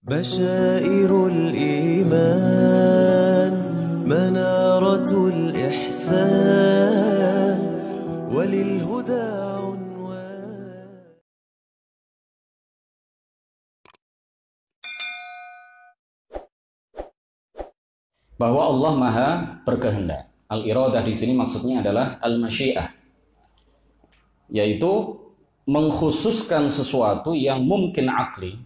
بشائر الإيمان منارة الإحسان وللهدى عنوان. Bahwa Allah Maha berkehendak. Al-iradah di sini maksudnya adalah al-masyiah, yaitu mengkhususkan sesuatu yang mungkin akli,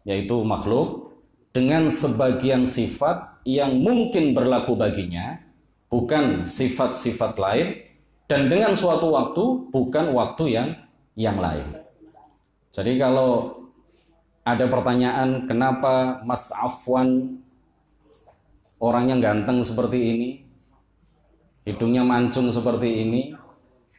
yaitu makhluk, dengan sebagian sifat yang mungkin berlaku baginya, bukan sifat-sifat lain, dan dengan suatu waktu, bukan waktu yang lain. Jadi kalau ada pertanyaan, kenapa Mas Afwan orangnya ganteng seperti ini, hidungnya mancung seperti ini,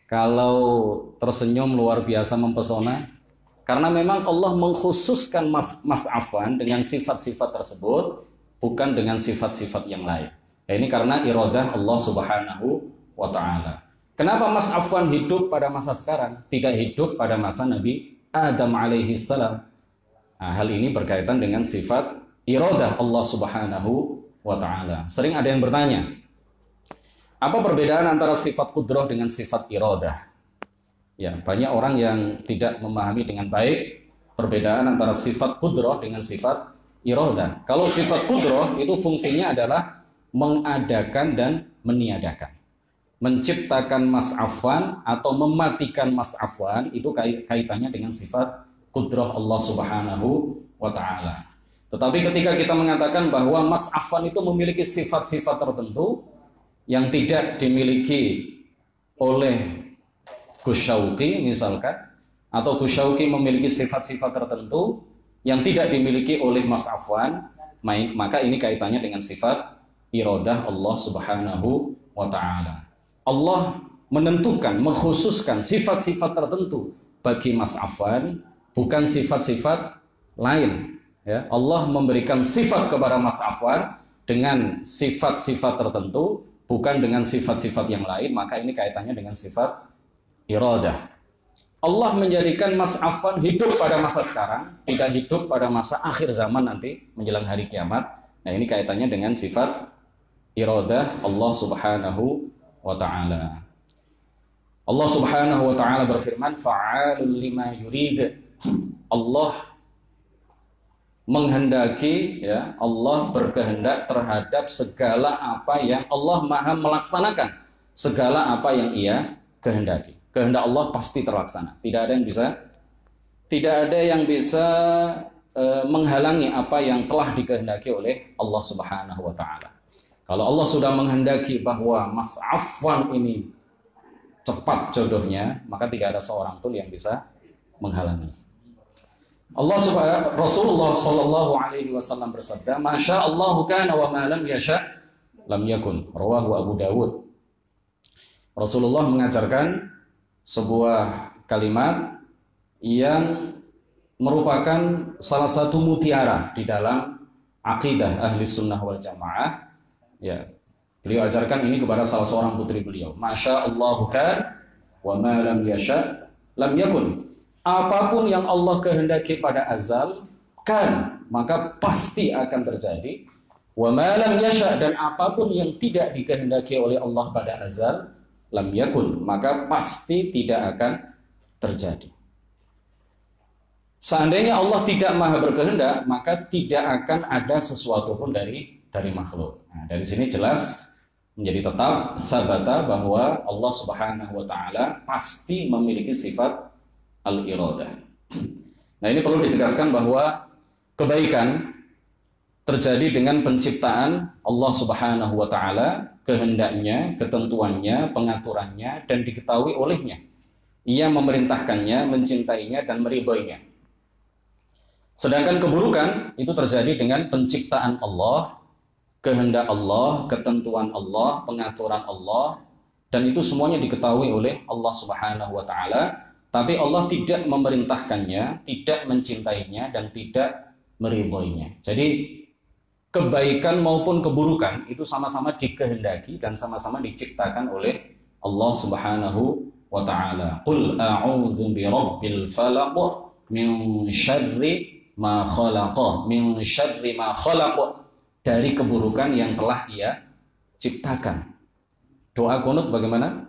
kalau tersenyum luar biasa mempesona? Karena memang Allah mengkhususkan Mas Afwan dengan sifat-sifat tersebut, bukan dengan sifat-sifat yang lain. Nah, ini karena iradah Allah Subhanahu wa Ta'ala. Kenapa Mas Afwan hidup pada masa sekarang, tidak hidup pada masa Nabi Adam alaihi salam? Nah, hal ini berkaitan dengan sifat iradah Allah Subhanahu wa Ta'ala. Sering ada yang bertanya, apa perbedaan antara sifat qudrah dengan sifat iradah? Ya, banyak orang yang tidak memahami dengan baik perbedaan antara sifat qudrah dengan sifat iradah. Kalau sifat qudrah itu fungsinya adalah mengadakan dan meniadakan. Menciptakan Mas Afwan atau mematikan Mas Afwan itu kaitannya dengan sifat qudrah Allah Subhanahu wa Ta'ala. Tetapi ketika kita mengatakan bahwa Mas Afwan itu memiliki sifat-sifat tertentu yang tidak dimiliki oleh Gus Syauqi misalkan, atau Gus Syauqi memiliki sifat-sifat tertentu yang tidak dimiliki oleh Mas Afwan, maka ini kaitannya dengan sifat iradah Allah Subhanahu wa Ta'ala. Allah menentukan, mengkhususkan sifat-sifat tertentu bagi Mas Afwan, bukan sifat-sifat lain. Ya, Allah memberikan sifat kepada Mas Afwan dengan sifat-sifat tertentu, bukan dengan sifat-sifat yang lain, maka ini kaitannya dengan sifat iradah. Allah menjadikan Mas Afwan hidup pada masa sekarang, tidak hidup pada masa akhir zaman nanti menjelang hari kiamat. Nah, ini kaitannya dengan sifat iradah Allah Subhanahu wa Ta'ala. Allah Subhanahu wa Ta'ala berfirman, fa'alul lima yurid. Allah menghendaki, ya, Allah berkehendak terhadap segala apa yang Allah Maha melaksanakan, segala apa yang Ia kehendaki. Kehendak Allah pasti terlaksana. Tidak ada yang bisa menghalangi apa yang telah dikehendaki oleh Allah Subhanahu wa Ta'ala. Kalau Allah sudah menghendaki bahwa Mas Afwan ini cepat jodohnya, maka tidak ada seorang pun yang bisa menghalangi. Rasulullah Shallallahu Alaihi Wasallam bersabda, Masya Allahu kana wa ma lam yasha lam yakun. Rawahu Abu Dawud. Rasulullah mengajarkan sebuah kalimat yang merupakan salah satu mutiara di dalam akidah ahli sunnah wal jamaah. Ya, beliau ajarkan ini kepada salah seorang putri beliau. Masya Allahu kan wa ma lam yasha lam yakun. Apapun yang Allah kehendaki pada azal kan, maka pasti akan terjadi. Wa ma lam yasha, dan apapun yang tidak dikehendaki oleh Allah pada azal, lam yakun, maka pasti tidak akan terjadi. Seandainya Allah tidak maha berkehendak, maka tidak akan ada sesuatu pun dari makhluk. Nah, dari sini jelas menjadi tetap sabata bahwa Allah Subhanahu wa Ta'ala pasti memiliki sifat al-iradah. Nah, ini perlu ditegaskan bahwa kebaikan terjadi dengan penciptaan Allah Subhanahu wa Ta'ala, kehendaknya, ketentuannya, pengaturannya, dan diketahui olehnya. Ia memerintahkannya, mencintainya, dan meridhoinya. Sedangkan keburukan itu terjadi dengan penciptaan Allah, kehendak Allah, ketentuan Allah, pengaturan Allah, dan itu semuanya diketahui oleh Allah Subhanahu wa Ta'ala, tapi Allah tidak memerintahkannya, tidak mencintainya, dan tidak meridhoinya. Jadi kebaikan maupun keburukan itu sama-sama dikehendaki dan sama-sama diciptakan oleh Allah Subhanahu wa Ta'ala. Qul a'udzu birabbil falaq min syarri ma khalaqa, min syarri ma khalaqa, dari keburukan yang telah Ia ciptakan. Doa qunut bagaimana?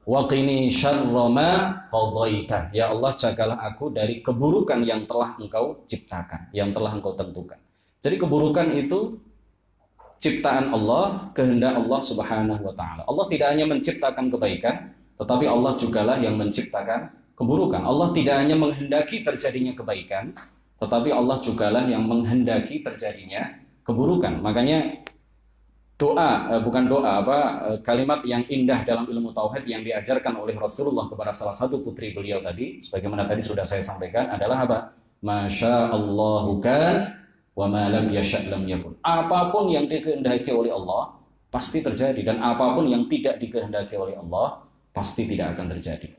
Wa qini syarra ma qadaita. Ya Allah, jagalah aku dari keburukan yang telah Engkau ciptakan, yang telah Engkau tentukan. Jadi keburukan itu ciptaan Allah, kehendak Allah Subhanahu wa taala. Allah tidak hanya menciptakan kebaikan, tetapi Allah jugalah yang menciptakan keburukan. Allah tidak hanya menghendaki terjadinya kebaikan, tetapi Allah jugalah yang menghendaki terjadinya keburukan. Makanya kalimat yang indah dalam ilmu tauhid yang diajarkan oleh Rasulullah kepada salah satu putri beliau tadi, sebagaimana tadi sudah saya sampaikan, adalah apa? Masya Allahu kan wa ma lam yasha' lam yakun. Apapun yang dikehendaki oleh Allah pasti terjadi, dan apapun yang tidak dikehendaki oleh Allah pasti tidak akan terjadi.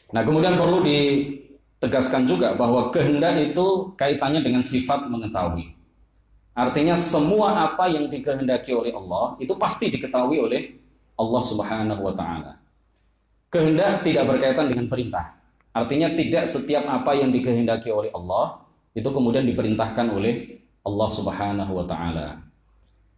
Nah, kemudian perlu ditegaskan juga bahwa kehendak itu kaitannya dengan sifat mengetahui. Artinya semua apa yang dikehendaki oleh Allah itu pasti diketahui oleh Allah Subhanahu wa taala. Kehendak tidak berkaitan dengan perintah. Artinya tidak setiap apa yang dikehendaki oleh Allah itu kemudian diperintahkan oleh Allah Subhanahu wa taala.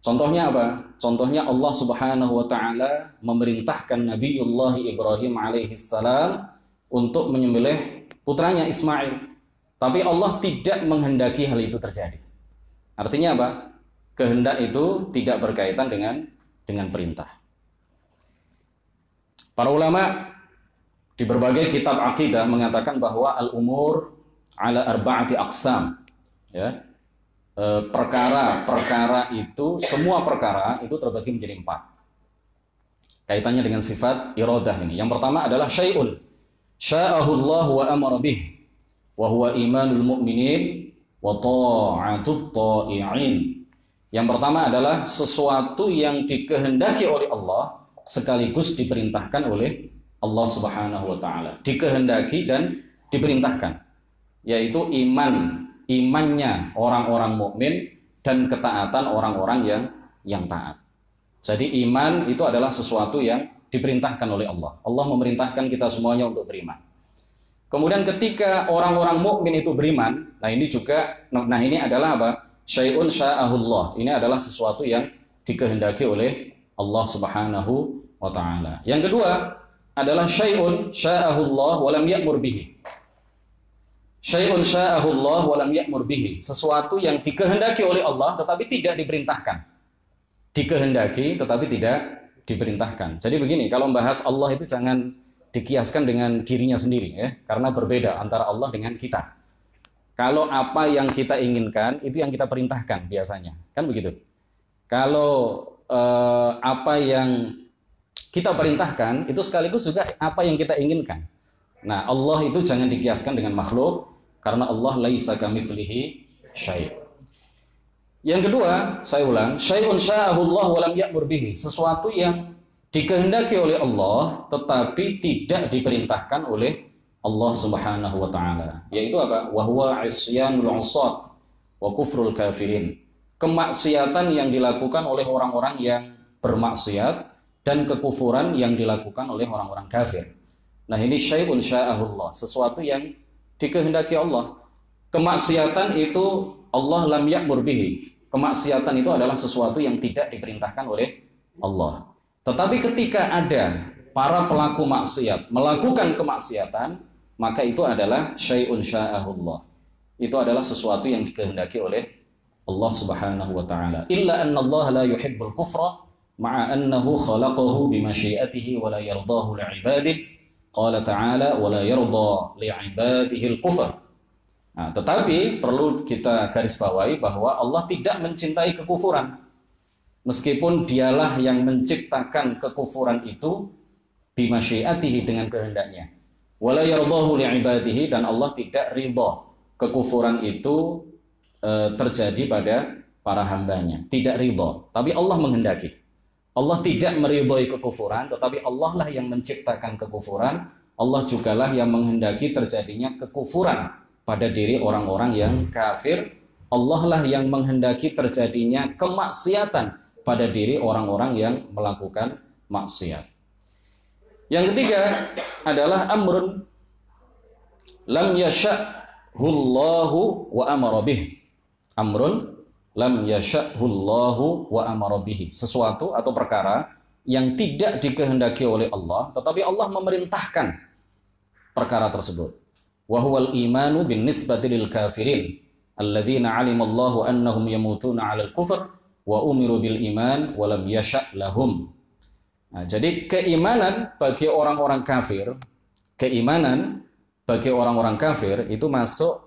Contohnya apa? Contohnya Allah Subhanahu wa taala memerintahkan Nabiullah Ibrahim alaihissalam untuk menyembelih putranya Ismail. Tapi Allah tidak menghendaki hal itu terjadi. Artinya apa? Kehendak itu tidak berkaitan dengan perintah. Para ulama di berbagai kitab akidah mengatakan bahwa al-umur ala arba'ati aqsam. Ya. Perkara-perkara itu, semua perkara itu terbagi menjadi 4. Kaitannya dengan sifat iradah ini. Yang pertama adalah syai'un sya'ahu Allah wa amara bih wa huwa imanul mu'minin wa ta'atut ta'i'in. Yang pertama adalah sesuatu yang dikehendaki oleh Allah sekaligus diperintahkan oleh Allah Subhanahu wa taala. Dikehendaki dan diperintahkan, yaitu imannya orang-orang mukmin dan ketaatan orang-orang yang taat. Jadi iman itu adalah sesuatu yang diperintahkan oleh Allah. Allah memerintahkan kita semuanya untuk beriman. Kemudian ketika orang-orang mukmin itu beriman, ini adalah apa? Syai'un sya'ahullah. Ini adalah sesuatu yang dikehendaki oleh Allah Subhanahu wa taala. Yang kedua adalah syai'un sya'ahullah wa lam ya'mur bihi. Syai'un sya'ahullah wa lam ya'mur bihi. Sesuatu yang dikehendaki oleh Allah tetapi tidak diperintahkan. Dikehendaki tetapi tidak diperintahkan. Jadi begini, kalau membahas Allah itu jangan dikiaskan dengan dirinya sendiri, ya, karena berbeda antara Allah dengan kita. Kalau apa yang kita inginkan itu yang kita perintahkan biasanya, kan begitu. Kalau apa yang kita perintahkan itu sekaligus juga apa yang kita inginkan. Nah, Allah itu jangan dikiaskan dengan makhluk, karena Allah laisa kamitslihi syai'. Yang kedua, saya ulang, syai'un sya'ahu Allah wa lam ya'mur bihi. Sesuatu yang dikehendaki oleh Allah tetapi tidak diperintahkan oleh Allah Subhanahu wa taala, yaitu apa? Wa huwa isyanul 'usat wa kufrul kafirin. Kemaksiatan yang dilakukan oleh orang-orang yang bermaksiat dan kekufuran yang dilakukan oleh orang-orang kafir. Nah, ini syai'un sya'ahullah, sesuatu yang dikehendaki Allah. Kemaksiatan itu Allah lam ya'mur bihi. Kemaksiatan itu adalah sesuatu yang tidak diperintahkan oleh Allah. Tetapi ketika ada para pelaku maksiat melakukan kemaksiatan, maka itu adalah syai'un sya'ahullah. Itu adalah sesuatu yang dikehendaki oleh Allah Subhanahu wa taala. Illa anna Allah la yuhibbul kufra ma'a annahu khalaqahu bimasyiatihi wa la yardahu li'ibadihi. Qala ta'ala wa la yarda li'ibadihi al-kufr. Nah, tetapi perlu kita garis bawahi bahwa Allah tidak mencintai kekufuran. Meskipun dialah yang menciptakan kekufuran itu bimasyiatihi, dengan kehendaknya. Wala yardahu li'ibadihi, dan Allah tidak ridha kekufuran itu terjadi pada para hambanya. Tidak ridha, tapi Allah menghendaki. Allah tidak meridhai kekufuran, tetapi Allah lah yang menciptakan kekufuran. Allah jugalah yang menghendaki terjadinya kekufuran pada diri orang-orang yang kafir. Allah lah yang menghendaki terjadinya kemaksiatan pada diri orang-orang yang melakukan maksiat. Yang ketiga adalah amrun lam yasha' yasha'hullahu wa amara bih. Amrun lam yasha'hullahu wa amara bihi. Sesuatu atau perkara yang tidak dikehendaki oleh Allah, tetapi Allah memerintahkan perkara tersebut. Wa huwal imanu bin nisbati lil kafirin alladzina 'alimallahu annahum yamutuna 'alal kufr wa umiru bil iman wa lam yasha' lahum. Nah, jadi keimanan bagi orang-orang kafir, keimanan bagi orang-orang kafir itu masuk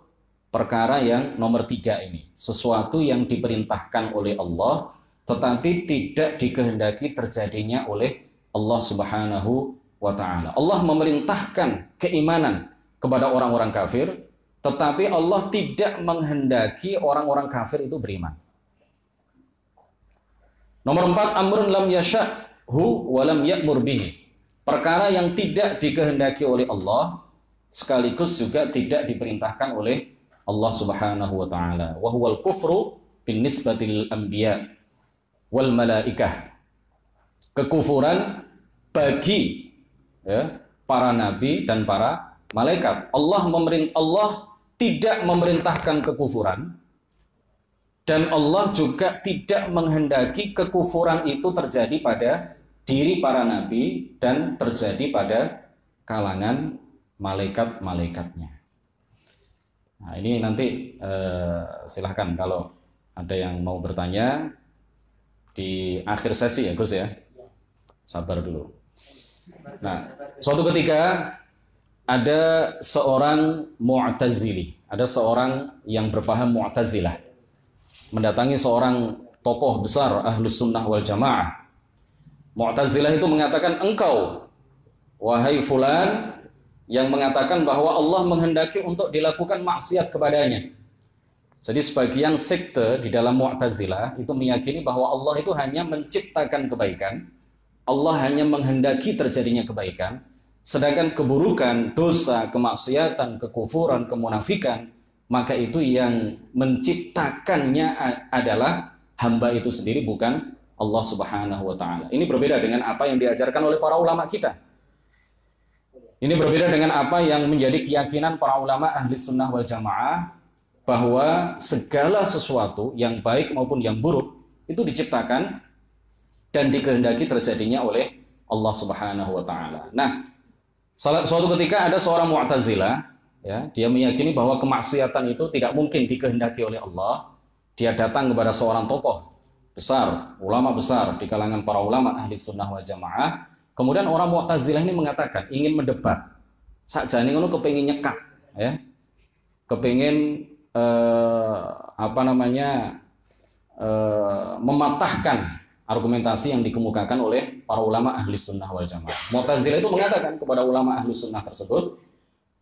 perkara yang nomor 3 ini. Sesuatu yang diperintahkan oleh Allah tetapi tidak dikehendaki terjadinya oleh Allah Subhanahu wa ta'ala. Allah memerintahkan keimanan kepada orang-orang kafir, tetapi Allah tidak menghendaki orang-orang kafir itu beriman. Nomor 4, amrun lam yasha'hu wa lam ya'mur bihi. Perkara yang tidak dikehendaki oleh Allah sekaligus juga tidak diperintahkan oleh Allah Subhanahu wa ta'ala. Wa huwal kufru bin nisbatil anbiya wal malaikah. Kekufuran bagi para nabi dan para malaikat. Allah tidak memerintahkan kekufuran, dan Allah juga tidak menghendaki kekufuran itu terjadi pada diri para nabi dan terjadi pada kalangan malaikat-malaikatnya. Nah, ini nanti silahkan kalau ada yang mau bertanya di akhir sesi ya Gus ya. Sabar dulu. Nah, suatu ketika ada seorang Mu'tazili, ada seorang yang berpaham Mu'tazilah mendatangi seorang tokoh besar Ahlus Sunnah wal Jamaah. Mu'tazilah itu mengatakan, engkau wahai fulan yang mengatakan bahwa Allah menghendaki untuk dilakukan maksiat kepadanya. Jadi sebagian sekte di dalam Mu'tazilah itu meyakini bahwa Allah itu hanya menciptakan kebaikan, Allah hanya menghendaki terjadinya kebaikan, sedangkan keburukan, dosa, kemaksiatan, kekufuran, kemunafikan, maka itu yang menciptakannya adalah hamba itu sendiri, bukan Allah Subhanahu wa ta'ala. Ini berbeda dengan apa yang diajarkan oleh para ulama kita. Ini berbeda dengan apa yang menjadi keyakinan para ulama ahli sunnah wal jamaah, bahwa segala sesuatu yang baik maupun yang buruk itu diciptakan dan dikehendaki terjadinya oleh Allah Subhanahu wa ta'ala. Nah, suatu ketika ada seorang Mu'tazilah, ya, dia meyakini bahwa kemaksiatan itu tidak mungkin dikehendaki oleh Allah. Dia datang kepada seorang tokoh besar, ulama besar di kalangan para ulama ahli sunnah wal jamaah. Kemudian orang Mu'tazilah ini mengatakan ingin mendebat. Sakjane ngono kepengin nyekat, ya. Kepengin mematahkan argumentasi yang dikemukakan oleh para ulama ahli sunnah wal jamaah. Mu'tazilah itu mengatakan kepada ulama ahli sunnah tersebut,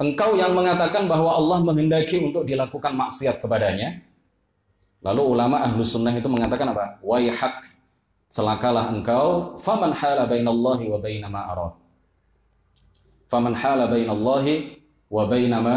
engkau yang mengatakan bahwa Allah menghendaki untuk dilakukan maksiat kepadanya. Lalu ulama ahli sunnah itu mengatakan apa? Waihak, celakalah engkau, faman hala bainallahi wa bainama arad. Faman hala bainallahi wa bainama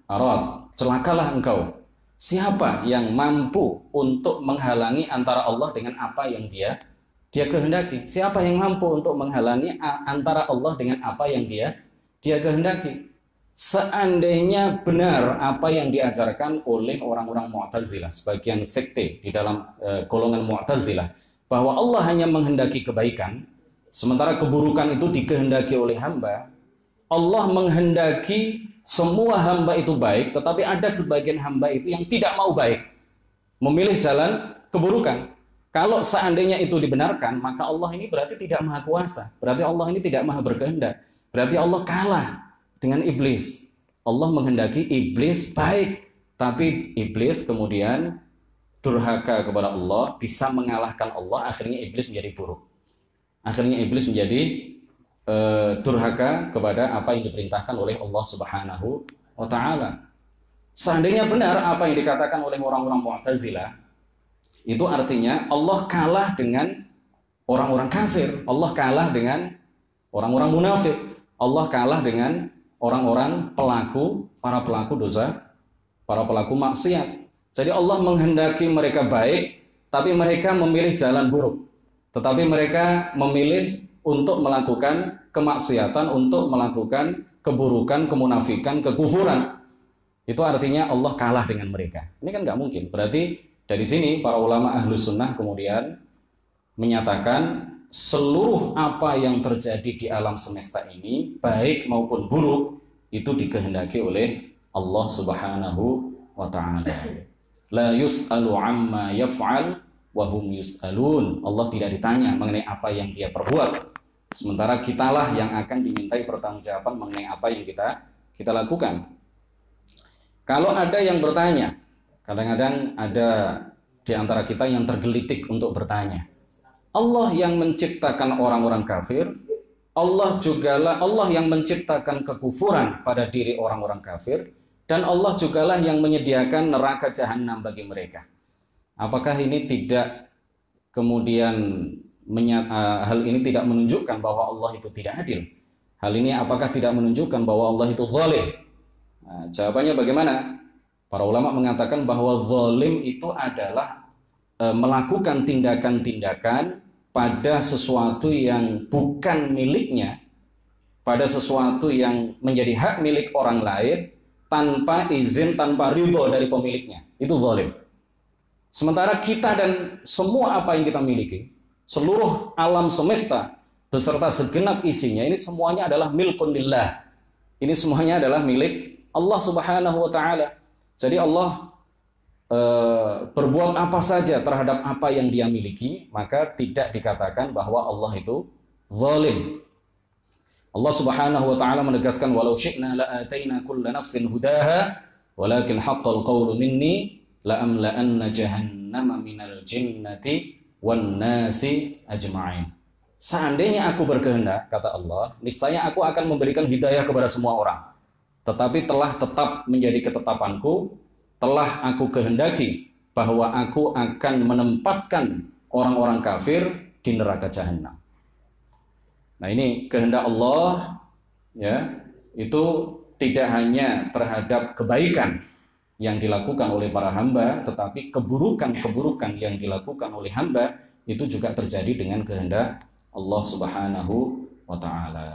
arad. Celakalah engkau. Siapa yang mampu untuk menghalangi antara Allah dengan apa yang dia kehendaki? Siapa yang mampu untuk menghalangi antara Allah dengan apa yang dia kehendaki? Seandainya benar apa yang diajarkan oleh orang-orang Mu'tazilah, sebagian sekte di dalam golongan Mu'tazilah, bahwa Allah hanya menghendaki kebaikan, sementara keburukan itu dikehendaki oleh hamba. Allah menghendaki semua hamba itu baik, tetapi ada sebagian hamba itu yang tidak mau baik, memilih jalan keburukan. Kalau seandainya itu dibenarkan, maka Allah ini berarti tidak maha kuasa, berarti Allah ini tidak maha berkehendak, berarti Allah kalah dengan iblis. Allah menghendaki iblis baik, tapi iblis kemudian durhaka kepada Allah, bisa mengalahkan Allah, akhirnya iblis menjadi buruk. Akhirnya iblis menjadi durhaka kepada apa yang diperintahkan oleh Allah Subhanahu wa ta'ala. Seandainya benar apa yang dikatakan oleh orang-orang Mu'tazilah, itu artinya Allah kalah dengan orang-orang kafir, Allah kalah dengan orang-orang munafik, Allah kalah dengan orang-orang para pelaku dosa, para pelaku maksiat. Jadi Allah menghendaki mereka baik, tapi mereka memilih jalan buruk. Tetapi mereka memilih untuk melakukan kemaksiatan, untuk melakukan keburukan, kemunafikan, kekufuran. itu artinya Allah kalah dengan mereka. Ini kan nggak mungkin. Berarti dari sini para ulama Ahlus Sunnah kemudian menyatakan seluruh apa yang terjadi di alam semesta ini, baik maupun buruk, itu dikehendaki oleh Allah Subhanahu wa Ta'ala. La yus'alu amma yaf'al wa hum yus'alun. Allah tidak ditanya mengenai apa yang dia perbuat, sementara kitalah yang akan dimintai pertanggungjawaban mengenai apa yang kita lakukan. Kalau ada yang bertanya, kadang-kadang ada di antara kita yang tergelitik untuk bertanya, Allah yang menciptakan orang-orang kafir, Allah jugalah Allah yang menciptakan kekufuran pada diri orang-orang kafir, dan Allah jugalah yang menyediakan neraka jahanam bagi mereka. Apakah ini tidak kemudian hal ini tidak menunjukkan bahwa Allah itu tidak adil? Hal ini apakah tidak menunjukkan bahwa Allah itu zalim? Nah, jawabannya bagaimana? Para ulama mengatakan bahwa zalim itu adalah melakukan tindakan-tindakan pada sesuatu yang bukan miliknya, pada sesuatu yang menjadi hak milik orang lain, tanpa izin, tanpa ridho dari pemiliknya. Itu zalim. Sementara kita dan semua apa yang kita miliki, seluruh alam semesta beserta segenap isinya, ini semuanya adalah milkun lillah. Ini semuanya adalah milik Allah Subhanahu wa Ta'ala. Jadi Allah berbuat apa saja terhadap apa yang dia miliki, maka tidak dikatakan bahwa Allah itu zalim. Allah Subhanahu wa Ta'ala menegaskan, walau syi'na la'ataina kulla nafsin hudaha walakin haqqal qawlu minni la'amla'anna jahannama minal jinnati wan nasi ajma'in. Seandainya aku berkehendak, kata Allah, niscaya aku akan memberikan hidayah kepada semua orang. Tetapi telah tetap menjadi ketetapanku, telah aku kehendaki bahwa aku akan menempatkan orang-orang kafir di neraka jahanam. Nah, ini kehendak Allah, ya, itu tidak hanya terhadap kebaikan yang dilakukan oleh para hamba, tetapi keburukan-keburukan yang dilakukan oleh hamba itu juga terjadi dengan kehendak Allah Subhanahu wa Ta'ala.